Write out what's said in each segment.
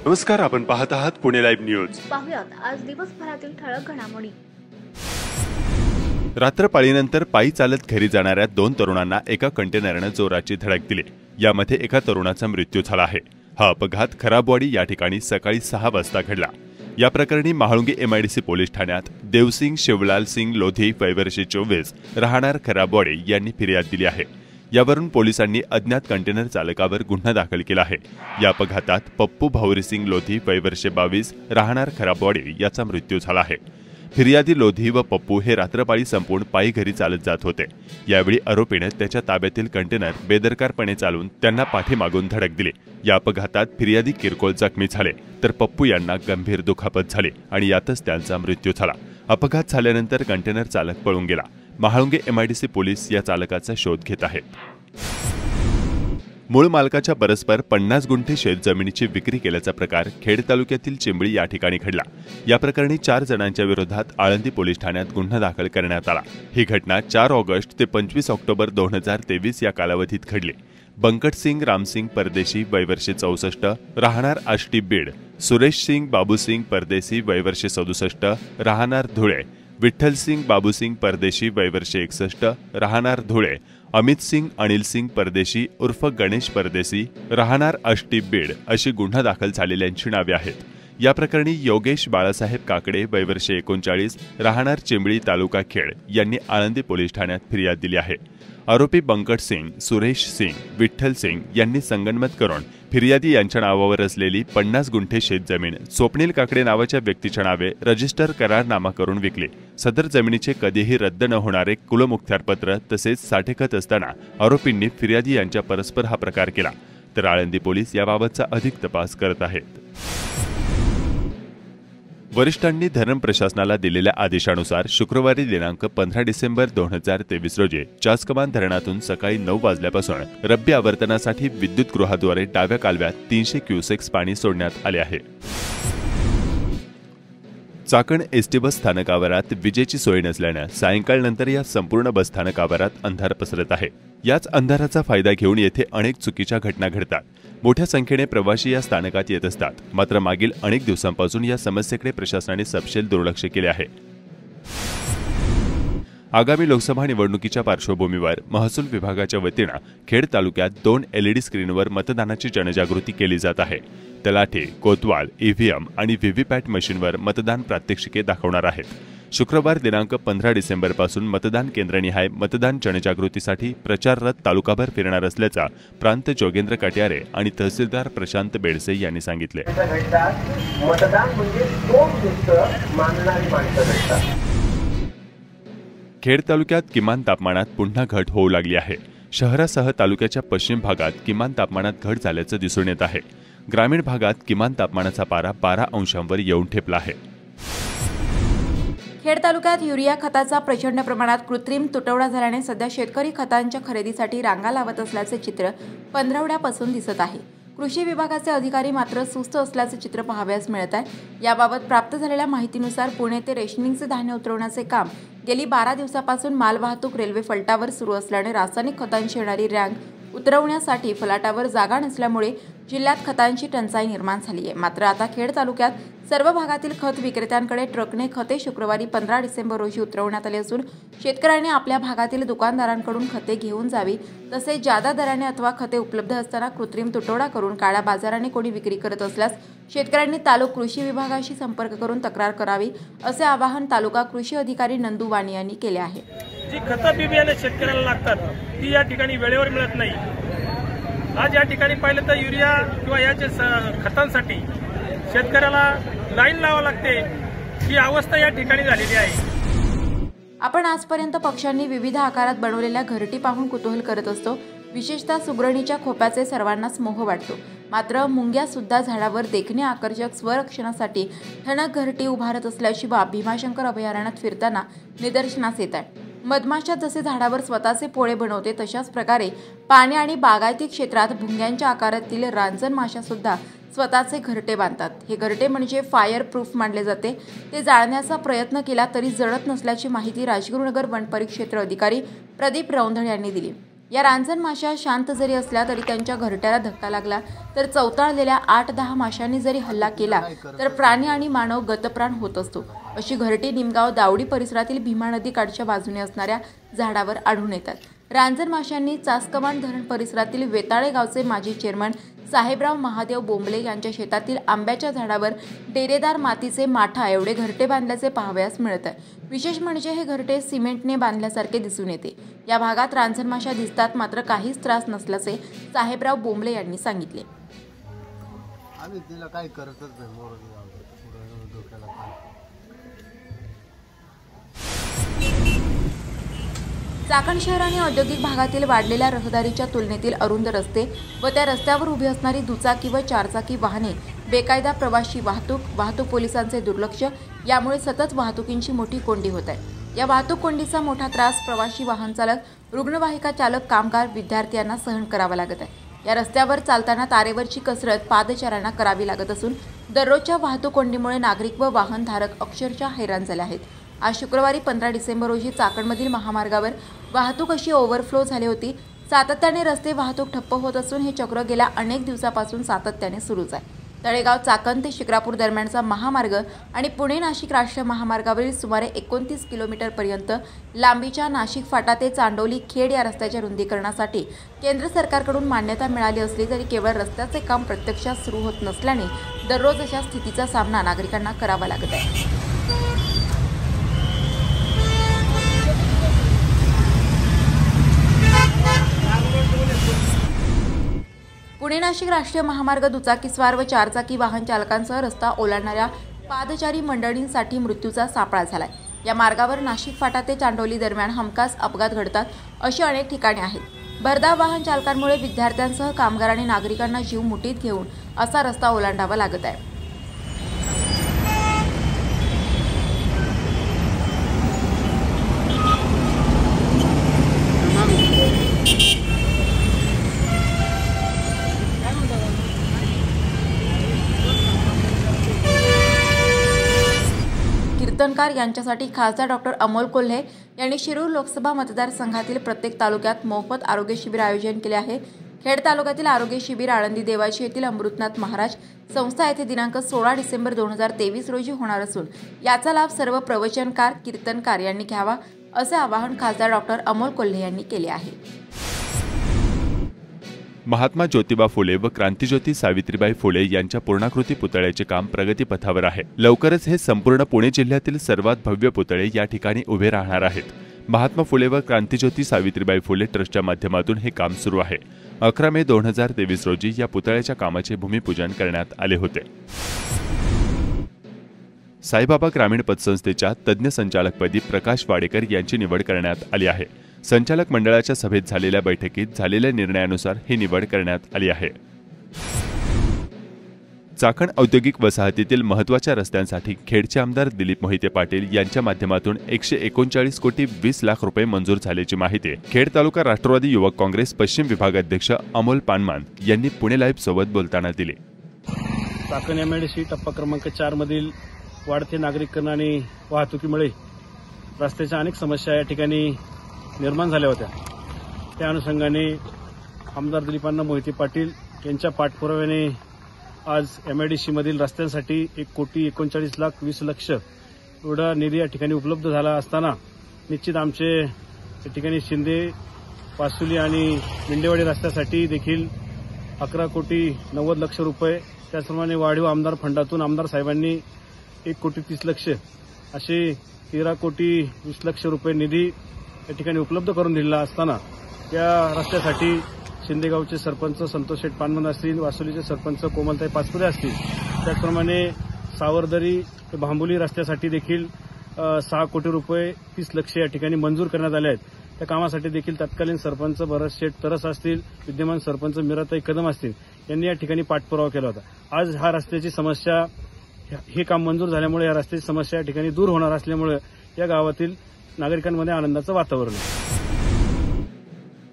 नमस्कार, आपण पाहत आहात पुणे लाईव्ह न्यूज। पाहुयात आज दिवसभरातील ठळक घडामोडी। रात्रपाळीनंतर पायी चालत घरी जाणाऱ्या 2 तरुणांना एका कंटेनरने जोराची धडक दिली। यामध्ये एका तरुणाचा मृत्यू झाला आहे। हा अपघात खराबवाडी या ठिकाणी सकाळी 6 वाजता घडला। या प्रकरणी महाळुंगे MIDC पोलीस ठाण्यात देवसिंग शिवलाल सिंग लोधी वयवर्ष 24 राहणार खराबवाडी यांनी फिर्याद दिली आहे। यावरून पोलिसांनी अज्ञात कंटेनर चालकावर गुन्हा दाखल केला आहे। या अपघातात पप्पू भाऊरीसिंग लोधी वयवर्ष 22 राहणार खराबवाडी याचा मृत्यू झाला आहे। फिर्यादी लोधी व पप्पू हे रात्रपाळी संपून पायी घरी चालत जात होते। यावेळी आरोपीने त्याच्या ताब्यातील कंटेनर बेदरकारपणे चालवून त्यांना पाठीमागून धडक दिली। या अपघातात फिर्यादी किरकोळ जखमी झाले तर पप्पू यांना गंभीर दुखापत झाली आणि यातच त्यांचा मृत्यू झाला। अपघात झाल्यानंतर कंटेनर चालक पळून गेला। महाळुंगे MIDC पोलीस या चालकाचा शोध घेत आहेत। मूळ मालकाच्या परस्पर 50 गुंठे शेत जमिनीची विक्री केल्याचा प्रकार खेड तालुक्यातील चिंबळी या ठिकाणी घडला। या प्रकरणी 4 जणांच्या विरोधात आळंदी पोलीस ठाण्यात गुन्हा दाखल करण्यात आला। ही घटना 4 ऑगस्ट ते 25 ऑक्टोबर 2023 या कालावधीत घडली। बंकटसिंग रामसिंग परदेशी वयवर्ष 64 राहणार आष्टी बीड, सुरेश सिंग बाबूसिंग परदेशी वयवर्ष 67 राहणार धुळे, विठ्ठलसिंग बाबूसिंग परदेशी वयवर्ष 61 राहणार धुळे, अमित सिंग अनिल सिंग परदेशी उर्फ गणेश परदेशी राहणार आष्टी बीड अशी गुन्हा दाखल झालेल्यांची नावे आहेत। या प्रकरणी योगेश बाळासाहेब काकडे वयवर्ष 39 राहणार चिंबळी तालुका खेड यांनी आळंदी पोलीस ठाण्यात फिर्याद दिली आहे। आरोपी बंकट सिंग, सुरेश सिंग, विठ्ठल सिंग यांनी संगनमत करून फिर्यादी यांच्या नावावर असलेली 50 गुंठे शेतजमीन स्वप्नील काकडे नावाच्या व्यक्तीच्या नावे रजिस्टर करारनामा करून विकली। सदर जमिनीचे कधीही रद्द न होणारे कुलमुखत्यारपत्र तसेच साठेखत असताना आरोपींनी फिर्यादी यांच्या परस्पर हा प्रकार केला। तर आळंदी पोलीस याबाबतचा अधिक तपास करत आहेत। वरिष्ठांनी धरण प्रशासनाला दिलेल्या आदेशानुसार शुक्रवारी दिनांक 15 डिसेंबर 2023 रोजी चासकमान धरणातून सकाळी 9 वाजल्यापासून रब्बी आवर्तनासाठी विद्युतगृहाद्वारे डाव्या कालव्यात 300 क्युसेक्स पाणी सोडण्यात आले आहे। चाकण ST बस स्थानकावरात विजेची सोय नसल्याने सायंकाळनंतर या संपूर्ण बस स्थानकावरात अंधार पसरत आहे। याच अंधाराचा फायदा घेऊन येथे अनेक चुकीच्या घटना घडतात। मोठ्या संख्येने प्रवासी या स्थानकात येत असतात। मात्र मागील अनेक दिवसांपासून या समस्येकडे प्रशासनाने सपशेल दुर्लक्ष केले आहे। आगामी लोकसभा निवडणुकीच्या पार्श्वभूमीवर महसूल विभागाच्या वतीने खेड तालुक्यात 2 LED स्क्रीनवर मतदानाची जनजागृती केली जात आहे। तलाठी, कोतवाल, EVM आणि VVPAT मशीनवर मतदान प्रात्यक्षिके दाखवणार आहेत। शुक्रवार दिनांक 15 डिसेंबर पासून मतदान केंद्रनिहाय मतदान जनजागृतीसाठी प्रचार रथ तालुकाभर फिरणार असल्याचा प्रांत जोगेंद्र कट्यारे आणि तहसीलदार प्रशांत बेडसे यांनी सांगितले। मतदान म्हणजे दोन गोष्ट मानणारी माणसं भेटतात। खेड तालुक्यात किमान तापमानात पुन्हा घट होऊ लागली आहे। शहरासह तालुक्याच्या पश्चिम भागात किमान तापमानात घट झाल्याचं दिसून येत आहे। ग्रामीण भागात किमान तापमानाचा पारा 12 अंशांवर येऊन ठेपला आहे। खेड तालुक्यात युरिया खताचा प्रचंड प्रमाणात कृत्रिम तुटवडा झाल्याने सध्या शेतकरी खतांच्या खरेदीसाठी रांगा लावत असल्याचे चित्र पंधरवड्यापासून दिसत आहे। कृषी विभागाचे अधिकारी मात्र सुस्त असल्याचे चित्र पाहावयास मिळत आहे। याबाबत प्राप्त झालेल्या माहितीनुसार पुणे ते रेशनिंगचे धान्य उतरवण्याचे काम गेली 12 दिवसापासून मालवाहतूक रेल्वे फलाटावर सुरू असल्याने रासायनिक खतांची येणारी रँक उतरवण्यासाठी फलाटावर जागा नसल्यामुळे जिल्ह्यात खतांची टंचाई निर्माण झाली आहे। मात्र आता खेड तालुक्यात सर्व भागातील खत विक्रेत्यांकडे ट्रकने खते शुक्रवारी 15 डिसेंबर रोजी उतरवण्यात आली असून शेतकऱ्यांनी आपल्या भागातील दुकानदारांकडून खते घेऊन जावी। तसेच जादा दराने अथवा खते उपलब्ध असताना कृत्रिम तुटवडा करून काळ्या बाजाराने कोणी विक्री करत असल्यास शेतकऱ्यांनी तालुका कृषी विभागाशी संपर्क करून तक्रार करावी, असे आवाहन तालुका कृषी अधिकारी नंदू वाणी यांनी केले आहे। जी खतं बियाणे शेतकऱ्याला लागतात ती या ठिकाणी वेळेवर मिळत नाही। आज या ठिकाणी पाहिलं तर युरिया किंवा याचे खतांसाठी शेतकऱ्याला लाईन लावावी लागते। ही अवस्था या ठिकाणी झालेली आहे। आपण आजपर्यंत पक्ष्यांनी विविध आकारात बनवलेल्या घरटी पाहून कुतूहल करत असतो। विशेषतः सुगरणीच्या खोप्याचे सर्वांनाच मोह वाटतो। मात्र मुंग्या सुद्धा झाडावर देखणे आकर्षक स्वरक्षणासाठी ठणक घरटी उभारत असल्याची बाब भीमाशंकर अभयारण्यात फिरताना निदर्शनास येत आहे। मधमाशा जसे झाडावर स्वतःचे पोळे बनवते तशाच प्रकारे पाणी आणि बागायती क्षेत्रात भुंग्यांच्या आकारातील रांजण माशा सुद्धा स्वतःचे घरटे बांधतात। हे घरटे म्हणजे फायर प्रूफ मानले जाते। ते जाळण्याचा प्रयत्न केला तरी जळत नसल्याची माहिती राजगुरुनगर वन परिक्षेत्र अधिकारी प्रदीप रौंधळ यांनी दिली। या रांजण माशा शांत जरी असल्या तरी त्यांच्या घरट्याला धक्का लागला तर चवताळलेल्या 8-10 माशांनी जरी हल्ला केला तर प्राणी आणि मानव गतप्राण होत असतो. अशी घरटी निमगाव दावडी परिसरातील भीमा नदी काठच्या बाजूने असणाऱ्या झाडावर आढळून येतात. रांजण माशांनी चासकमान धरण परिसरातील वेताळे गावचे माजी चेअरमन साहेबराव महादेव बोंबले यांच्या शेतातील आंब्याच्या झाडावर डेरेदार मातीचे माठा एवढे घरटे बांधल्याचे पाहावयास मिळत आहे. विशेष म्हणजे हे घरटे सिमेंटने बांधल्यासारखे दिसून येते. या भागात रांजण माशा दिसतात, मात्र काहीच त्रास नसल्याचे साहेबराव बोंबले यांनी सांगितले. आम्ही तिला काही करतच नाही. चाकण शहर आणि औद्योगिक भागातील वाढलेल्या रहदारीच्या तुलनेतील अरुंद रस्ते व त्या रस्त्यावर उभी असणारी दुचाकी व चारचाकी वाहने, बेकायदा प्रवासी वाहतूक पोलिसांचे दुर्लक्ष यामुळे सतत वाहतुकींची मोठी कोंडी होत आहे. या वाहतूक कोंडीचा मोठा त्रास प्रवासी वाहन चालक, रुग्णवाहिका चालक, कामगार, विद्यार्थ्यांना सहन करावा लागत आहे. या रस्त्यावर चालताना तारेवरची कसरत पादचाऱ्यांना करावी लागत असून दररोजच्या वाहतूक कोंडीमुळे नागरिक व वाहनधारक अक्षरशः हैराण झाले आहेत. आज शुक्रवारी 15 डिसेंबर रोजी चाकणमधील महामार्गावर वाहतूक अशी ओव्हरफ्लो झाली होती. सातत्याने रस्ते वाहतूक ठप्प होत असून हे चक्र गेल्या अनेक दिवसापासून सातत्याने सुरूच आहे. तळेगाव चाकण ते शिक्रापूर दरम्यानचा महामार्ग आणि पुणे नाशिक राष्ट्रीय महामार्गावरील सुमारे 29 किलोमीटरपर्यंत लांबीच्या नाशिक फाटा ते चांडोली खेड या रस्त्याच्या रुंदीकरणासाठी केंद्र सरकारकडून मान्यता मिळाली असली तरी केवळ रस्त्याचे काम प्रत्यक्षात सुरू होत नसल्याने दररोज अशा स्थितीचा सामना नागरिकांना करावा लागत आहे. पुणे नाशिक राष्ट्रीय महामार्ग दुचाकीस्वार व चारचाकी वाहन चालकांसह रस्ता ओलांडणाऱ्या पादचारी मंडळींसाठी मृत्यूचा सापळा झालाय. या मार्गावर नाशिक फाटा ते चांडोली दरम्यान हमखास अपघात घडतात अशी अनेक ठिकाणे आहेत. भरधाव वाहन चालकांमुळे विद्यार्थ्यांसह कामगार आणि नागरिकांना जीव मुठीत घेऊन असा रस्ता ओलांडावा लागत आहे. कीर्तनकार यांच्यासाठी खासदार डॉक्टर अमोल कोल्हे यांनी शिरूर लोकसभा मतदारसंघातील प्रत्येक तालुक्यात मोफत आरोग्य शिबिर आयोजन केले आहे. खेड तालुक्यातील आरोग्य शिबिर आळंदी देवाची येथील अमृतनाथ महाराज संस्था येथे दिनांक 16 डिसेंबर 2023 रोजी होणार असून याचा लाभ सर्व प्रवचनकार, कीर्तनकार यांनी घ्यावा असे आवाहन खासदार डॉक्टर अमोल कोल्हे यांनी केले आहे. महात्मा ज्योतिबा फुले व क्रांतिज्योती सावित्रीबाई फुले यांच्या पूर्णाकृती पुतळ्याचे काम प्रगतीपथावर आहे. लवकरच हे संपूर्ण पुणे जिल्ह्यातील सर्वात भव्य पुतळे या ठिकाणी उभे राहणार आहेत. महात्मा फुले व क्रांतिज्योती सावित्रीबाई फुले ट्रस्टच्या माध्यमातून हे काम सुरू आहे. 11 मे 2023 रोजी या पुतळ्याच्या कामाचे भूमिपूजन करण्यात आले होते. साईबाबा ग्रामीण पतसंस्थेच्या तज्ज्ञ संचालकपदी प्रकाश वाडेकर यांची निवड करण्यात आली आहे. संचालक मंडळाच्या सभेत झालेल्या बैठकीत झालेल्या निर्णयानुसार ही निवड करण्यात आली आहे. चाकण औद्योगिक वसाहतीतील महत्त्वाच्या रस्त्यांसाठी खेडचे आमदार दिलीप मोहिते पाटील यांच्या माध्यमातून 139 कोटी 20 लाख रुपये मंजूर झाल्याची माहिती खेड तालुका राष्ट्रवादी युवक काँग्रेस पश्चिम विभागाध्यक्ष अमोल पानमान यांनी पुणे लाईव्ह सोबत बोलताना दिली. चाकण एमआयडीसी टप्पा क्रमांक 4 मधील वाढते नागरिककरण आणि वाहतुकीमुळे रस्त्याच्या अनेक समस्या या ठिकाणी निर्माण झाल्या होत्या. त्या अनुषंगाने आमदार दिलीपांना मोहिते पाटील यांच्या पाठपुराव्याने आज एमआयडीसी मधील रस्त्यांसाठी 1,39,20,00,000 एवढा निधी या ठिकाणी उपलब्ध झाला असताना निश्चित आमचे या ठिकाणी शिंदे, पासुली आणि मिंडेवाडी रस्त्यासाठी देखील 11,90,00,000 रुपये, त्याचप्रमाणे वाढीव आमदार फंडातून आमदार साहेबांनी 1,30,00,000 असे 13,20,00,000 रुपये निधी या ठिकाणी उपलब्ध करून दिलेला असताना या रस्त्यासाठी शिंदेगावचे सरपंच संतोष शेठ पानमन असतील, वासुलीचे सरपंच कोमलताई पाचपुरे असतील, त्याचप्रमाणे सावरदरी ते भांबोली रस्त्यासाठी देखील 6 कोटी रुपये 30,00,000 या ठिकाणी मंजूर करण्यात आले आहेत. त्या कामासाठी देखील तत्कालीन सरपंच भरत शेठ तरस असतील, विद्यमान सरपंच मीराताई कदम असतील यांनी या ठिकाणी पाठपुरावा केला होता. आज हा रस्त्याची समस्या, हे काम मंजूर झाल्यामुळे या रस्त्याची समस्या या ठिकाणी दूर होणार असल्यामुळे या गावातील नागरिकांमध्ये आनंदाचं वातावरण आहे.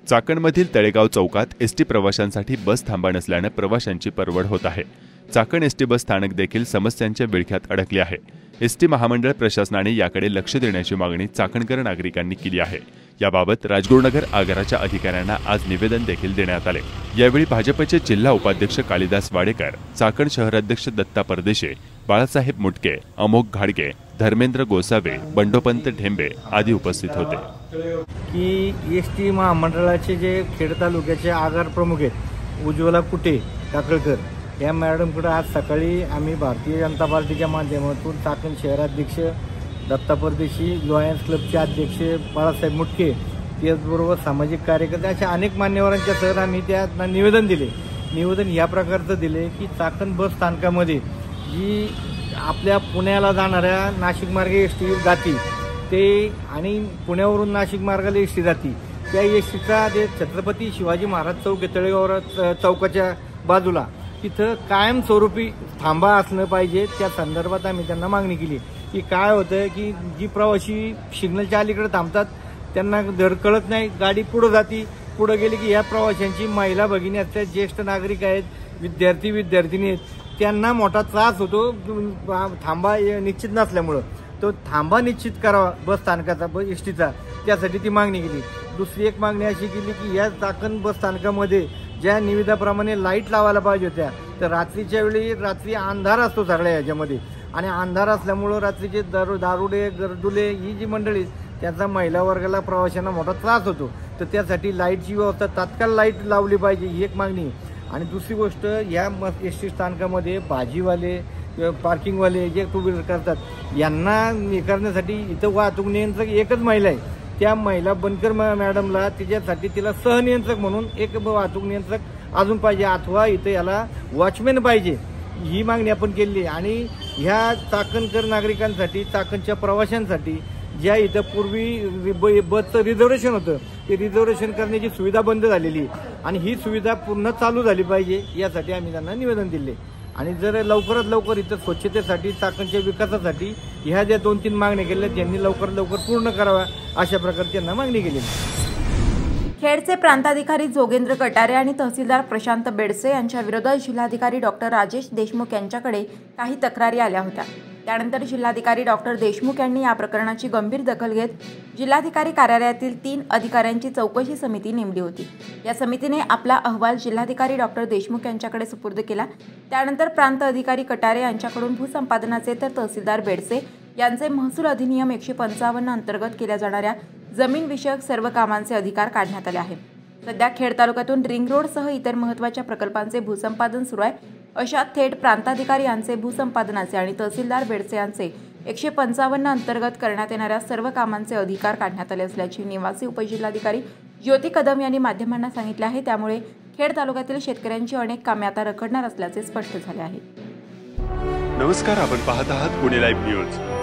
चाकणमधील तळेगाव चौकात एसटी प्रवाशांसाठी बस थांबा नसल्याने प्रवाशांची परवड होत आहे. चाकण एसटी बस स्थानक देखील समस्यांच्या विळख्यात अडकले आहे. एसटी महामंडळ प्रशासनाने याकडे लक्ष देण्याची मागणी चाकणकर नागरिकांनी केली आहे. याबाबत राजगुरुनगर आगाराच्या अधिकाऱ्यांना आज निवेदन देखील देण्यात आले। यावेळी भाजपचे जिल्हा उपाध्यक्ष कालिदास वाडेकर, चाकण शहराध्यक्ष दत्ता परदेशे, बाळासाहेब मुटके, अमोघ घाडगे, धर्मेंद्र गोसावे, बंडोपंत ढेंबे आदी उपस्थित होते। की एसटी महामंडळाचे जे खेड तालुक्याचे आगार प्रमुख आहेत उज्ज्वला कुटे काकळकर या मॅडमकडे आज सकाळी आम्ही भारतीय जनता पार्टीच्या माध्यमातून चाकण शहराध्यक्ष दत्ता परदेशी, लॉयन्स क्लबचे अध्यक्ष बाळासाहेब मुटके, त्याचबरोबर सामाजिक कार्यकर्ते अशा अनेक मान्यवरांच्या सह आम्ही त्यांना निवेदन दिले। निवेदन या प्रकारचं दिले की चाकण बस स्थानकामध्ये जी आपल्या पुण्याला जाणाऱ्या नाशिक मार्गे एसटी जाती ते आणि पुण्यावरून नाशिक मार्गाला एसटी जाती त्या एसटीचा जे छत्रपती शिवाजी महाराज चौक तळेगाव चौकाच्या बाजूला तिथं कायमस्वरूपी थांबा असलं पाहिजे। त्या संदर्भात आम्ही त्यांना मागणी केली की काय होतं की जी प्रवासी सिग्नलच्या अलीकडे थांबतात त्यांना धड कळत नाही, गाडी पुढं जाती, पुढं गेली की या प्रवाशांची महिला भगिनी असतात, ज्येष्ठ नागरिक आहेत, विद्यार्थी आहेत, त्यांना मोठा त्रास होतो थांबा निश्चित नसल्यामुळं। तो थांबा निश्चित करावा बस स्थानकाचा, बस एसटीचा, त्यासाठी ती मागणी केली। दुसरी एक मागणी अशी केली की या चाकण बस स्थानकामध्ये ज्या निविदाप्रमाणे लाईट लावायला पाहिजे होत्या तर रात्रीच्या वेळी रात्री अंधार असतो सगळ्या याच्यामध्ये आणि अंधार असल्यामुळं रात्रीचे दारुडे गरजुले ही जी मंडळी त्याचा महिला वर्गाला प्रवाशांना मोठा त्रास होतो, तर त्यासाठी लाईटची व्यवस्था तात्काळ लाईट लावली पाहिजे ही एक मागणी। आणि दुसरी गोष्ट या एसटी स्थानकामध्ये भाजीवाले पार्किंगवाले जे टू व्हीलर करतात यांना हे करण्यासाठी इथं वाहतूक नियंत्रक एकच महिला आहे, त्या महिला बनकर मॅडमला तिच्यासाठी तिला सहनियंत्रक म्हणून एक वाहतूक नियंत्रक अजून पाहिजे अथवा इथं याला वॉचमॅन पाहिजे ही मागणी आपण केली। आणि ह्या चाकणकर नागरिकांसाठी चाकणच्या प्रवाशांसाठी ज्या इथं पूर्वी बसचं रिझर्वेशन होतं ते रिझर्वेशन करण्याची सुविधा बंद झालेली आहे आणि ही सुविधा पूर्ण चालू झाली पाहिजे यासाठी आम्ही त्यांना निवेदन दिले। आणि जर लवकरात लवकर इथं स्वच्छतेसाठी चाकणच्या विकासासाठी ह्या ज्या 2-3 मागण्या केल्या त्यांनी लवकरात लवकर पूर्ण कराव्या अशा प्रकारे त्यांना मागणी केली। खेडचे प्रांताधिकारी जोगेंद्र कटारे आणि तहसीलदार प्रशांत बेडसे यांच्या विरोधात जिल्हाधिकारी डॉक्टर राजेश देशमुख यांच्याकडे काही तक्रारी आल्या होत्या। त्यानंतर जिल्हाधिकारी डॉक्टर देशमुख यांनी या प्रकरणाची गंभीर दखल घेत जिल्हाधिकारी कार्यालयातील 3 अधिकाऱ्यांची चौकशी समिती नेमली होती। या समितीने आपला अहवाल जिल्हाधिकारी डॉक्टर देशमुख यांच्याकडे सुपूर्द केला। त्यानंतर प्रांत अधिकारी कटारे यांच्याकडून भूसंपादनाचे तर तहसीलदार बेडसे यांचे महसूल अधिनियम 155 अंतर्गत केल्या जाणाऱ्या जमीन विषयक सर्व कामांचे अधिकार काढण्यात आले आहेत। सध्या खेड तालुक्यातून रिंग रोडसह इतर महत्त्वाच्या प्रकल्पांचे भूसंपादन सुरू आहे। अशा थेट प्रांताधिकारी यांचे भूसंपादनाचे आणि तहसीलदार बेडसे यांचे 155 अंतर्गत करण्यात येणाऱ्या सर्व कामांचे अधिकार काढण्यात आले असल्याची निवासी उपजिल्हाधिकारी ज्योती कदम यांनी माध्यमांना सांगितले आहे। त्यामुळे खेड तालुक्यातील शेतकऱ्यांची अनेक कामे आता रखडणार असल्याचे स्पष्ट झाले आहे। नमस्कार, आपण पाहत आहात पुणे लाईव्ह न्यूज।